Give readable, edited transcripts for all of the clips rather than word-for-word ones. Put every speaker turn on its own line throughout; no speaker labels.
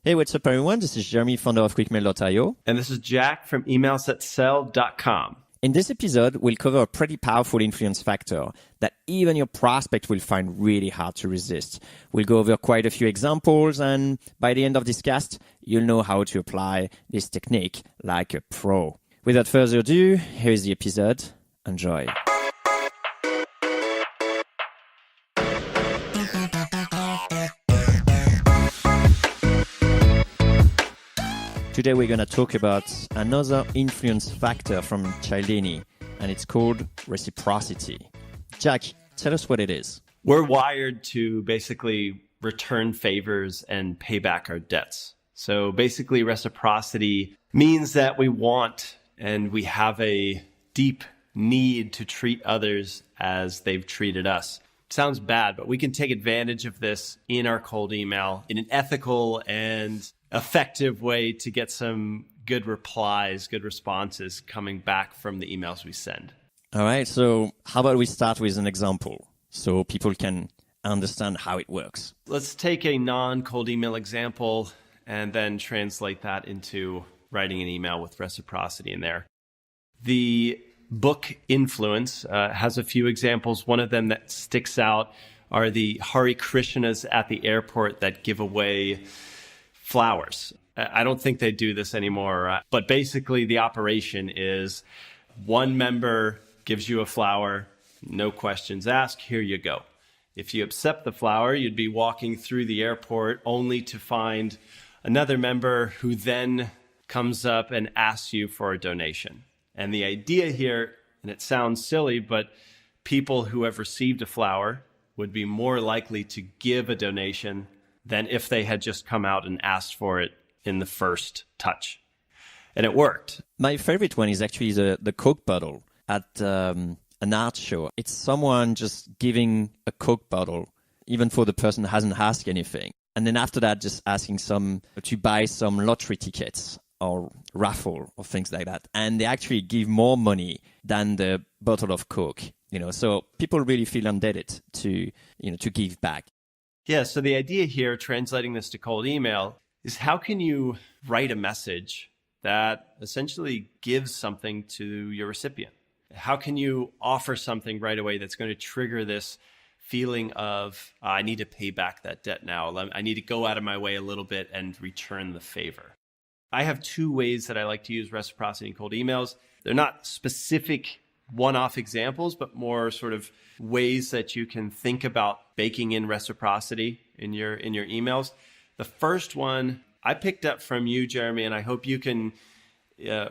Hey, what's up, everyone? This is Jeremy, founder of QuickMail.io.
And this is Jack from emailsthatsell.com.
In this episode, we'll cover a pretty powerful influence factor that even your prospect will find really hard to resist. We'll go over quite a few examples, and by the end of this cast, you'll know how to apply this technique like a pro. Without further ado, here's the episode. Enjoy. Today we're going to talk about another influence factor from Cialdini, and it's called reciprocity. Jack, tell us what it is.
We're wired to basically return favors and pay back our debts. So basically reciprocity means that we want and we have a deep need to treat others as they've treated us. Sounds bad, but we can take advantage of this in our cold email in an ethical and effective way to get some good replies, good responses coming back from the emails we send.
All right, so how about we start with an example so people can understand how it works?
Let's take a non-cold email example and then translate that into writing an email with reciprocity in there. The book Influence has a few examples. One of them that sticks out are the Hare Krishnas at the airport that give away flowers. I don't think they do this anymore, but basically the operation is one member gives you a flower, no questions asked, here you go. If you accept the flower, you'd be walking through the airport only to find another member who then comes up and asks you for a donation. And the idea here, and it sounds silly, but people who have received a flower would be more likely to give a donation than if they had just come out and asked for it in the first touch. And it worked.
My favorite one is actually the Coke bottle at an art show. It's someone just giving a Coke bottle, even for the person who hasn't asked anything. And then after that, just asking some to buy some lottery tickets or raffle or things like that. And they actually give more money than the bottle of Coke. So people really feel indebted to give back.
Yeah, so the idea here, translating this to cold email, is how can you write a message that essentially gives something to your recipient? How can you offer something right away that's going to trigger this feeling of, I need to pay back that debt now. I need to go out of my way a little bit and return the favor. I have two ways that I like to use reciprocity in cold emails. They're not specific one-off examples, but more sort of ways that you can think about baking in reciprocity in your emails. The first one I picked up from you, Jeremy, and I hope you can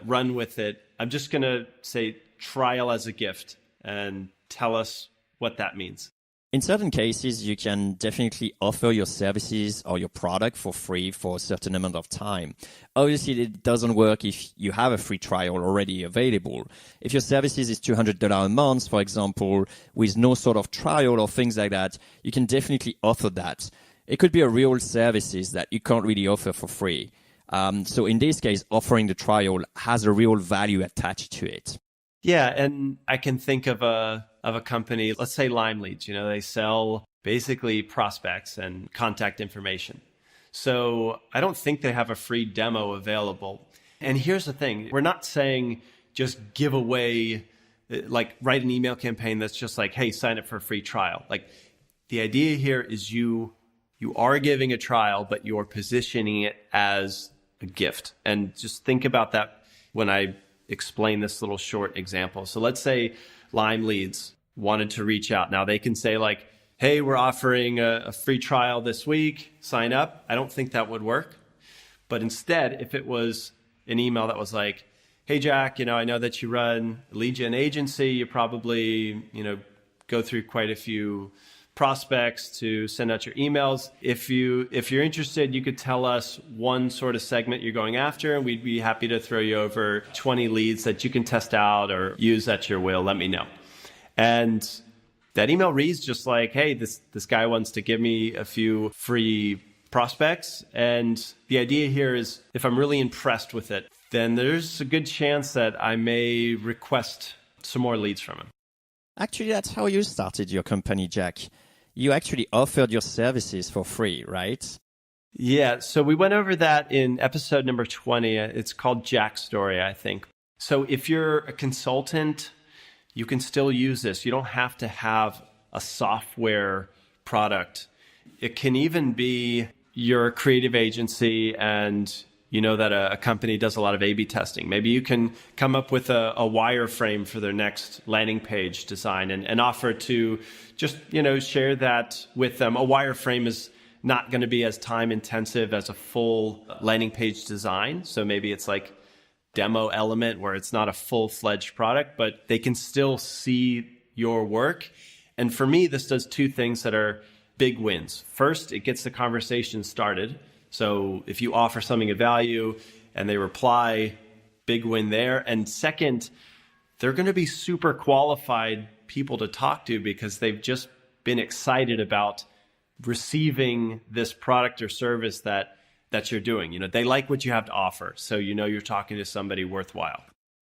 run with it. I'm just going to say trial as a gift and tell us what that means.
In certain cases, you can definitely offer your services or your product for free for a certain amount of time. Obviously, it doesn't work if you have a free trial already available. If your services is $200 a month, for example, with no sort of trial or things like that, you can definitely offer that. It could be a real services that you can't really offer for free. So in this case, offering the trial has a real value attached to it.
Yeah, and I can think of a company, let's say Lime Leads. They sell basically prospects and contact information. So I don't think they have a free demo available. And here's the thing, we're not saying just give away, like write an email campaign that's just like, hey, sign up for a free trial. Like the idea here is you are giving a trial, but you're positioning it as a gift. And just think about that when I explain this little short example. So let's say Lime Leads wanted to reach out. Now they can say like, hey, we're offering a free trial this week, sign up. I don't think that would work. But instead, if it was an email that was like, hey, Jack, I know that you run a lead gen agency. You probably, go through quite a few prospects to send out your emails. If you're interested, you could tell us one sort of segment you're going after, and we'd be happy to throw you over 20 leads that you can test out or use at your will. Let me know. And that email reads just like, hey, this guy wants to give me a few free prospects. And the idea here is if I'm really impressed with it, then there's a good chance that I may request some more leads from him.
Actually, that's how you started your company, Jack. You actually offered your services for free, right?
Yeah, so we went over that in episode number 20. It's called Jack's Story, I think. So if you're a consultant, you can still use this. You don't have to have a software product. It can even be your creative agency and you know that a company does a lot of A/B testing. Maybe you can come up with a wireframe for their next landing page design and offer to just, share that with them. A wireframe is not going to be as time intensive as a full landing page design. So maybe it's like demo element where it's not a full-fledged product, but they can still see your work. And for me, this does two things that are big wins. First, it gets the conversation started. So if you offer something of value and they reply, big win there. And second, they're going to be super qualified people to talk to because they've just been excited about receiving this product or service that you're doing. They like what you have to offer. So you're talking to somebody worthwhile.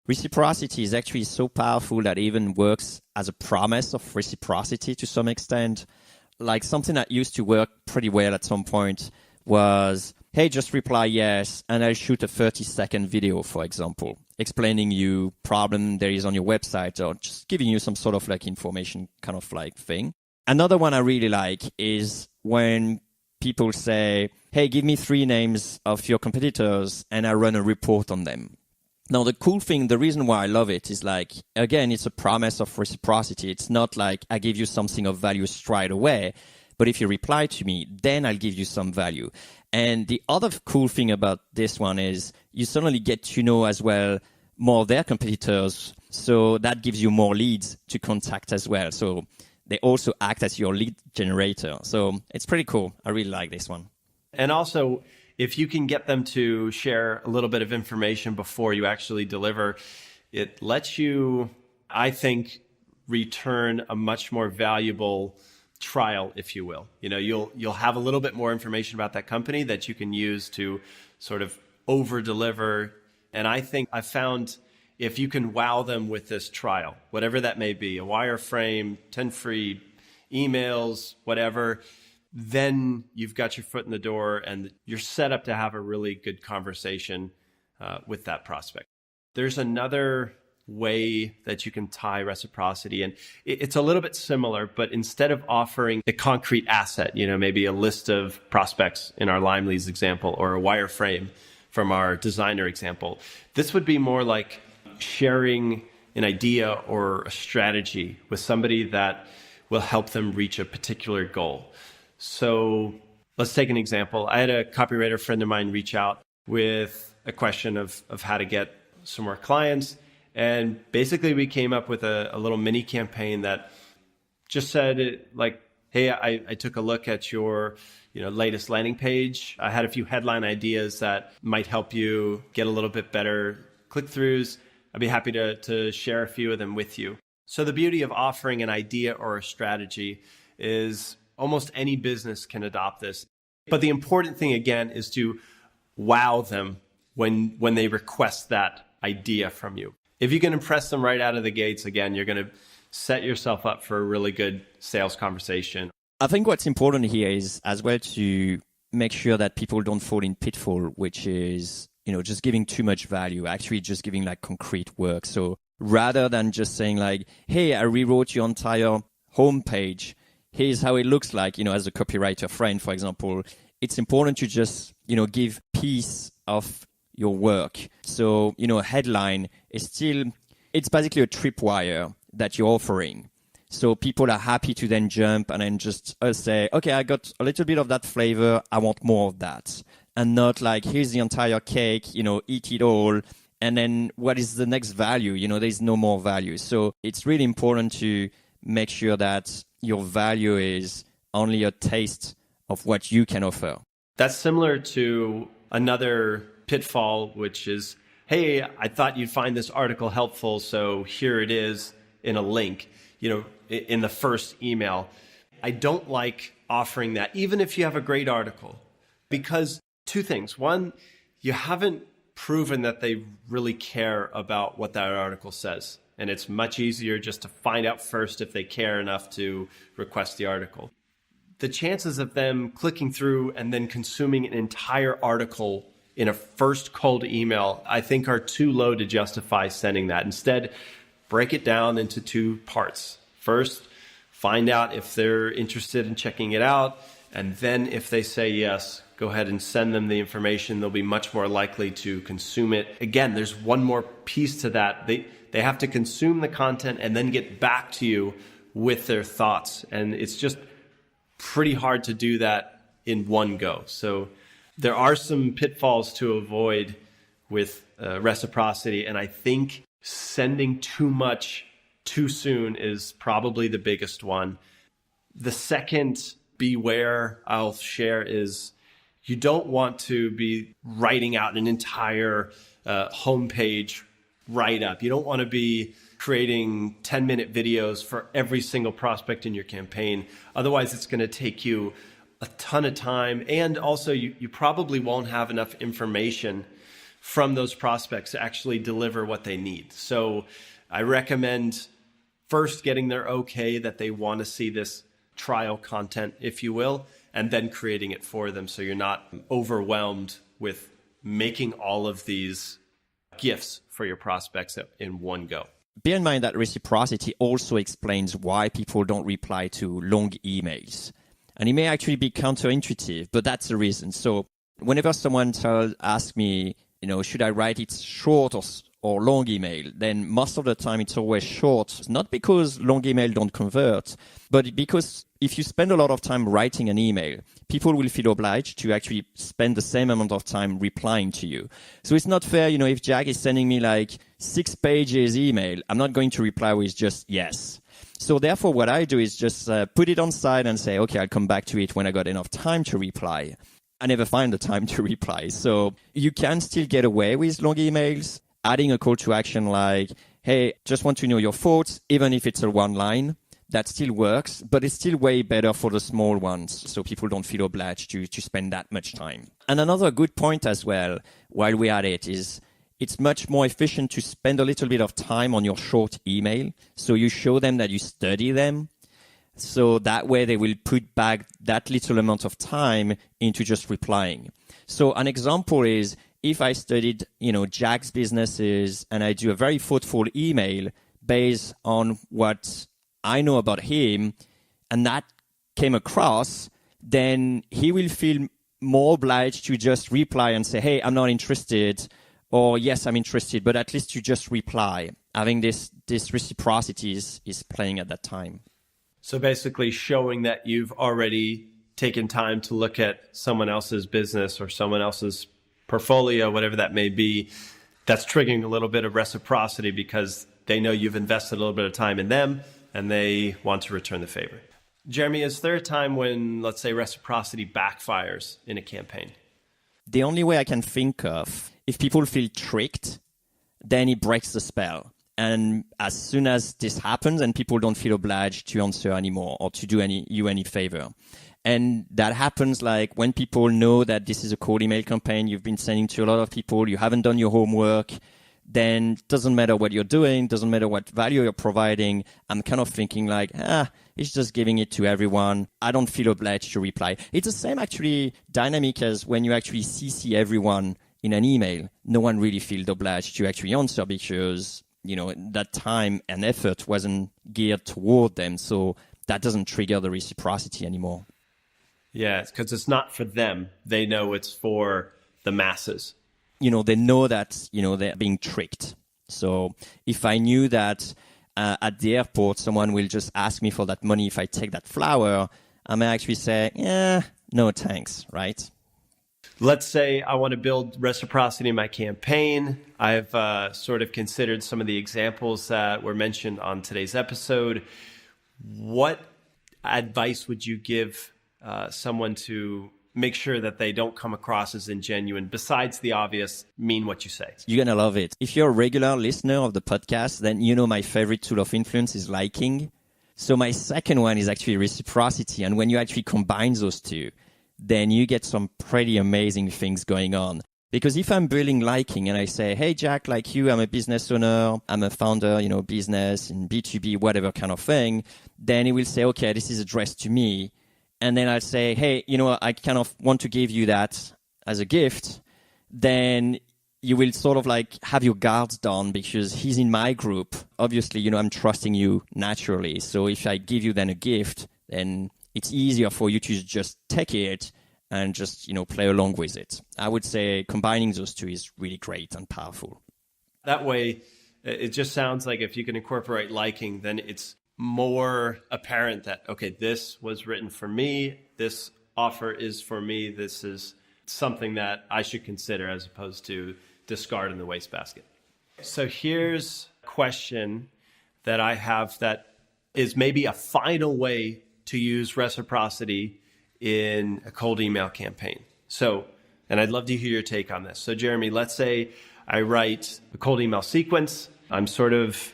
Reciprocity is actually so powerful that it even works as a promise of reciprocity to some extent. Like something that used to work pretty well at some point was, hey, just reply yes, and I'll shoot a 30-second video, for example, explaining you problem there is on your website or just giving you some sort of like information kind of like thing. Another one I really like is when people say, hey, give me 3 names of your competitors and I run a report on them. Now, the cool thing, the reason why I love it is like, again, it's a promise of reciprocity. It's not like I give you something of value straight away, but if you reply to me, then I'll give you some value. And the other cool thing about this one is you suddenly get to know as well more of their competitors. So that gives you more leads to contact as well. So they also act as your lead generator. So it's pretty cool. I really like this one.
And also, if you can get them to share a little bit of information before you actually deliver, it lets you, I think, return a much more valuable trial, if you will. You'll have a little bit more information about that company that you can use to sort of over deliver. And I think I found if you can wow them with this trial, whatever that may be, a wireframe, 10 free emails, whatever, then you've got your foot in the door and you're set up to have a really good conversation with that prospect. There's another way that you can tie reciprocity, and it's a little bit similar, but instead of offering a concrete asset, maybe a list of prospects in our Lime Leads example or a wireframe from our designer example, this would be more like sharing an idea or a strategy with somebody that will help them reach a particular goal. So let's take an example. I had a copywriter friend of mine reach out with a question of how to get some more clients. And basically we came up with a little mini campaign that just said like, hey, I took a look at your latest landing page. I had a few headline ideas that might help you get a little bit better click-throughs. I'd be happy to share a few of them with you. So the beauty of offering an idea or a strategy is almost any business can adopt this. But the important thing, again, is to wow them when they request that idea from you. If you can impress them right out of the gates, again, you're going to set yourself up for a really good sales conversation.
I think what's important here is as well to make sure that people don't fall in pitfall, which is, just giving too much value, actually just giving like concrete work. So rather than just saying like, hey, I rewrote your entire homepage, here's how it looks like, as a copywriter friend, for example, it's important to just, give piece of your work. So, a headline is still, it's basically a tripwire that you're offering. So people are happy to then jump and then just say, okay, I got a little bit of that flavor. I want more of that. And not like, here's the entire cake, eat it all. And then what is the next value? There's no more value. So it's really important to make sure that your value is only a taste of what you can offer.
That's similar to another pitfall, which is, hey, I thought you'd find this article helpful, so here it is in a link, in the first email. I don't like offering that, even if you have a great article, because two things. One, you haven't proven that they really care about what that article says. And it's much easier just to find out first if they care enough to request the article. the chances of them clicking through and then consuming an entire article in a first cold email, I think are too low to justify sending that. Instead, break it down into two parts. First, find out if they're interested in checking it out. And then if they say yes, go ahead and send them the information. They'll be much more likely to consume it. Again, there's one more piece to that. They have to consume the content and then get back to you with their thoughts. And it's just pretty hard to do that in one go. So there are some pitfalls to avoid with reciprocity. And I think sending too much too soon is probably the biggest one. The second beware I'll share is you don't want to be writing out an entire homepage write-up. You don't want to be creating 10-minute videos for every single prospect in your campaign. Otherwise, it's going to take you a ton of time. And also, you probably won't have enough information from those prospects to actually deliver what they need. So I recommend first getting their okay that they want to see this trial content, if you will, and then creating it for them so you're not overwhelmed with making all of these gifts for your prospects in one go.
Bear in mind that reciprocity also explains why people don't reply to long emails. And it may actually be counterintuitive, but that's the reason. So whenever someone asks me, should I write it short or long email, then most of the time it's always short. Not because long email don't convert, but because if you spend a lot of time writing an email, people will feel obliged to actually spend the same amount of time replying to you. So it's not fair, if Jack is sending me like 6 pages email, I'm not going to reply with just yes. So therefore what I do is just put it on side and say, okay, I'll come back to it when I got enough time to reply. I never find the time to reply. So you can still get away with long emails, adding a call to action like, hey, just want to know your thoughts, even if it's a one line. That still works, but it's still way better for the small ones, so people don't feel obliged to spend that much time. And another good point as well, while we're at it, is it's much more efficient to spend a little bit of time on your short email, so you show them that you study them, so that way they will put back that little amount of time into just replying. So an example is, if I studied, Jack's businesses and I do a very thoughtful email based on what I know about him, and that came across, then he will feel more obliged to just reply and say, hey, I'm not interested, or yes, I'm interested, but at least you just reply. Having this reciprocity is playing at that time.
So basically showing that you've already taken time to look at someone else's business or someone else's portfolio, whatever that may be, that's triggering a little bit of reciprocity because they know you've invested a little bit of time in them and they want to return the favor. Jeremy, is there a time when, let's say, reciprocity backfires in a campaign?
The only way I can think of, if people feel tricked, then it breaks the spell. And as soon as this happens and people don't feel obliged to answer anymore or to do you any favor. And that happens like when people know that this is a cold email campaign you've been sending to a lot of people, you haven't done your homework, then it doesn't matter what you're doing, doesn't matter what value you're providing. I'm kind of thinking like, it's just giving it to everyone. I don't feel obliged to reply. It's the same actually dynamic as when you actually CC everyone in an email. No one really feels obliged to actually answer because, that time and effort wasn't geared toward them. So that doesn't trigger the reciprocity anymore.
Yeah, because it's not for them. They know it's for the masses.
They know that, they're being tricked. So if I knew that at the airport, someone will just ask me for that money if I take that flower, I may actually say, no thanks, right?
Let's say I want to build reciprocity in my campaign. I've sort of considered some of the examples that were mentioned on today's episode. What advice would you give someone to make sure that they don't come across as ingenuine, besides the obvious, mean what you say?
You're going to love it. If you're a regular listener of the podcast, then my favorite tool of influence is liking. So my second one is actually reciprocity. And when you actually combine those two, then you get some pretty amazing things going on. Because if I'm building liking and I say, hey, Jack, like you, I'm a business owner, I'm a founder, business in B2B, whatever kind of thing, then it will say, okay, this is addressed to me. and then I'll say, hey, I kind of want to give you that as a gift, then you will sort of like have your guards down because he's in my group. Obviously, I'm trusting you naturally. So if I give you then a gift, then it's easier for you to just take it and just, play along with it. I would say combining those two is really great and powerful.
That way, it just sounds like if you can incorporate liking, then it's more apparent that, okay, this was written for me, this offer is for me, this is something that I should consider as opposed to discard in the wastebasket. So here's a question that I have that is maybe a final way to use reciprocity in a cold email campaign. So, and I'd love to hear your take on this. So Jeremy, let's say I write a cold email sequence. I'm sort of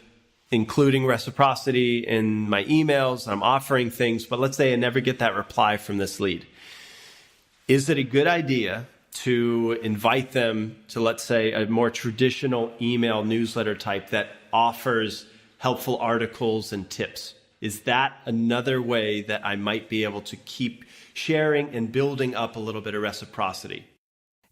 including reciprocity in my emails. I'm offering things, but let's say I never get that reply from this lead. Is it a good idea to invite them to, let's say, a more traditional email newsletter type that offers helpful articles and tips? Is that another way that I might be able to keep sharing and building up a little bit of reciprocity?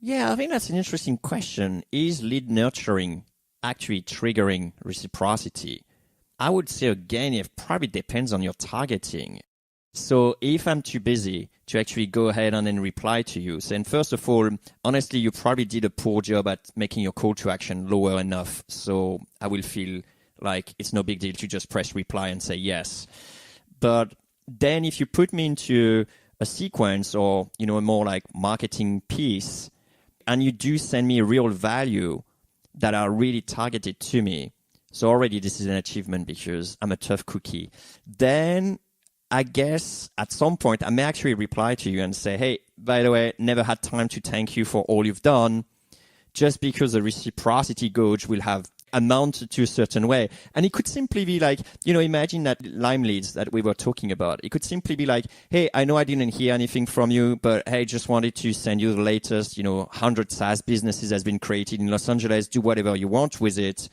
Yeah, I think that's an interesting question. Is lead nurturing actually triggering reciprocity? I would say, again, it probably depends on your targeting. So if I'm too busy to actually go ahead and then reply to you, then first of all, honestly, you probably did a poor job at making your call to action lower enough. So I will feel like it's no big deal to just press reply and say yes. But then if you put me into a sequence or, a more like marketing piece, and you do send me real value that are really targeted to me, so already this is an achievement because I'm a tough cookie, then I guess at some point I may actually reply to you and say, hey, by the way, never had time to thank you for all you've done, just because the reciprocity gauge will have amounted to a certain way. And it could simply be like, imagine that Lime leads that we were talking about. It could simply be like, hey, I know I didn't hear anything from you, but hey, just wanted to send you the latest, 100 SaaS businesses has been created in Los Angeles. Do whatever you want with it.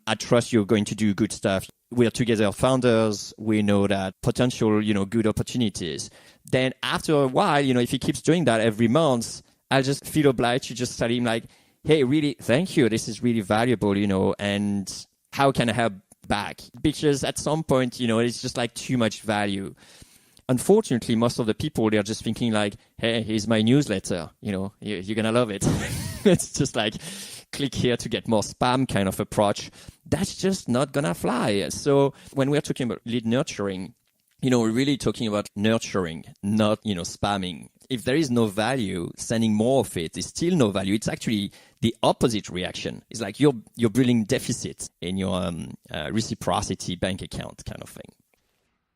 I trust you're going to do good stuff. We're together founders. We know that potential, good opportunities. Then after a while, if he keeps doing that every month, I'll just feel obliged to just tell him like, hey, really, thank you. This is really valuable, and how can I help back? Because at some point, it's just like too much value. Unfortunately, most of the people, they're just thinking like, hey, here's my newsletter. You're going to love it. It's just like, click here to get more spam kind of approach. That's just not going to fly. So when we're talking about lead nurturing, we're really talking about nurturing, not, spamming. If there is no value, sending more of it is still no value. It's actually the opposite reaction. It's like you're building deficit in your reciprocity bank account kind of thing.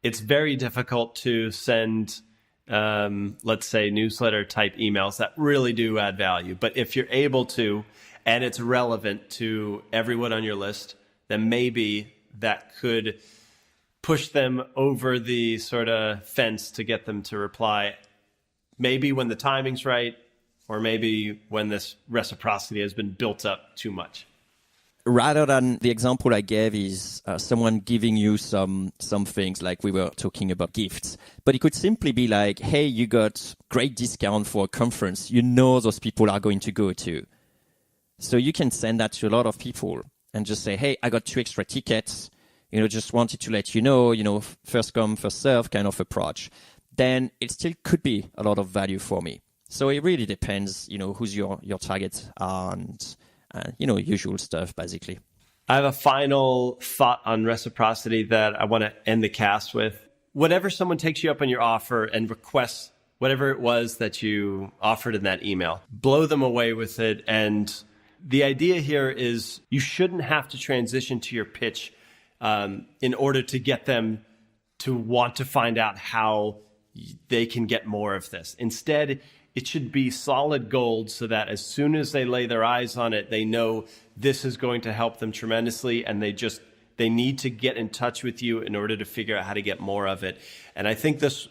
It's very difficult to send, let's say, newsletter type emails that really do add value. But if you're able to, and it's relevant to everyone on your list, then maybe that could push them over the sort of fence to get them to reply. Maybe when the timing's right, or maybe when this reciprocity has been built up too much.
Rather than the example I gave is someone giving you some things like we were talking about gifts, but it could simply be like, hey, you got great discount for a conference. Those people are going to go to. So you can send that to a lot of people and just say, hey, I got 2 extra tickets. Just wanted to let you know, first come, first serve kind of approach. Then it still could be a lot of value for me. So it really depends, who's your target and, usual stuff, basically.
I have a final thought on reciprocity that I want to end the cast with. Whenever someone takes you up on your offer and requests whatever it was that you offered in that email, blow them away with it. And the idea here is you shouldn't have to transition to your pitch in order to get them to want to find out how they can get more of this. Instead, it should be solid gold so that as soon as they lay their eyes on it, they know this is going to help them tremendously, and they need to get in touch with you in order to figure out how to get more of it. And I think this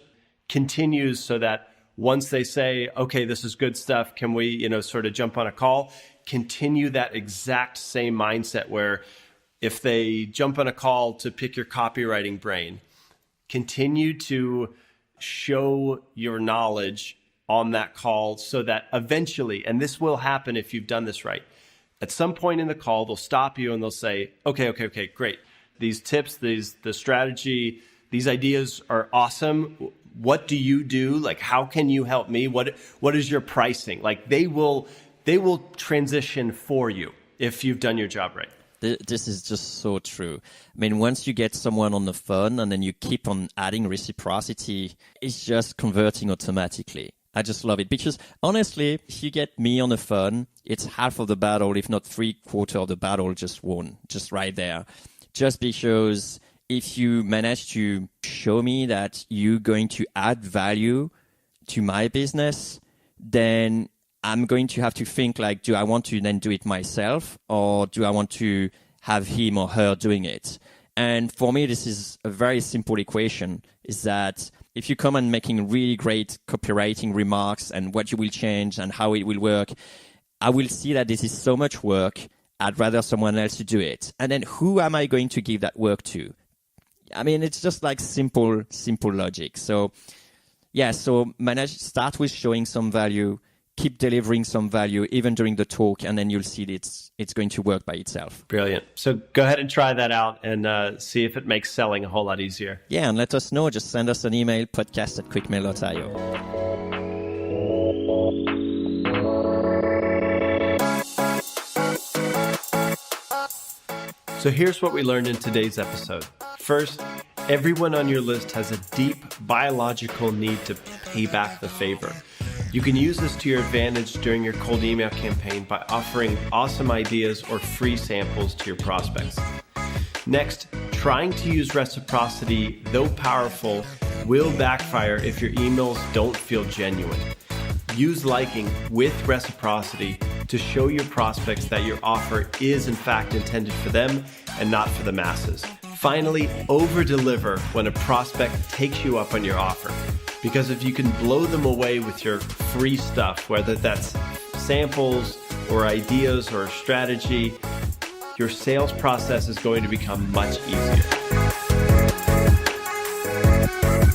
continues so that once they say, okay, this is good stuff, can we, sort of jump on a call, continue that exact same mindset where if they jump on a call to pick your copywriting brain, continue to show your knowledge on that call so that eventually, and this will happen if you've done this right, at some point in the call, they'll stop you and they'll say, okay, great. These tips, the strategy, these ideas are awesome. What do you do? Like, how can you help me? What is your pricing? Like, they will transition for you if you've done your job right.
This is just so true. I mean, once you get someone on the phone and then you keep on adding reciprocity, it's just converting automatically. I just love it because honestly, if you get me on the phone, it's half of the battle, if not 3/4 of the battle just won, just right there. Just because if you manage to show me that you're going to add value to my business, then I'm going to have to think like, do I want to then do it myself or do I want to have him or her doing it? And for me, this is a very simple equation, is that if you come and making really great copywriting remarks and what you will change and how it will work, I will see that this is so much work. I'd rather someone else to do it. And then who am I going to give that work to? I mean, it's just like simple logic. So yeah, start with showing some value, keep delivering some value even during the talk, and then you'll see it's going to work by itself.
Brilliant. So go ahead and try that out and see if it makes selling a whole lot easier.
Yeah, and let us know. Just send us an email, podcast@quickmail.io.
So here's what we learned in today's episode. First, everyone on your list has a deep biological need to pay back the favor. You can use this to your advantage during your cold email campaign by offering awesome ideas or free samples to your prospects. Next, trying to use reciprocity, though powerful, will backfire if your emails don't feel genuine. Use liking with reciprocity to show your prospects that your offer is in fact intended for them and not for the masses. Finally, over-deliver when a prospect takes you up on your offer. Because if you can blow them away with your free stuff, whether that's samples or ideas or a strategy, your sales process is going to become much easier.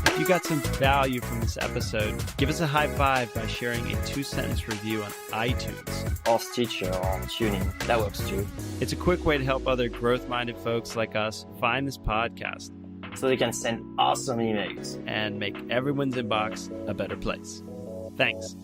If you got some value from this episode, give us a high five by sharing a 2-sentence review on iTunes.
Or Stitcher or Tuning. That works too.
It's a quick way to help other growth-minded folks like us find this podcast
so they can send awesome emails
and make everyone's inbox a better place. Thanks.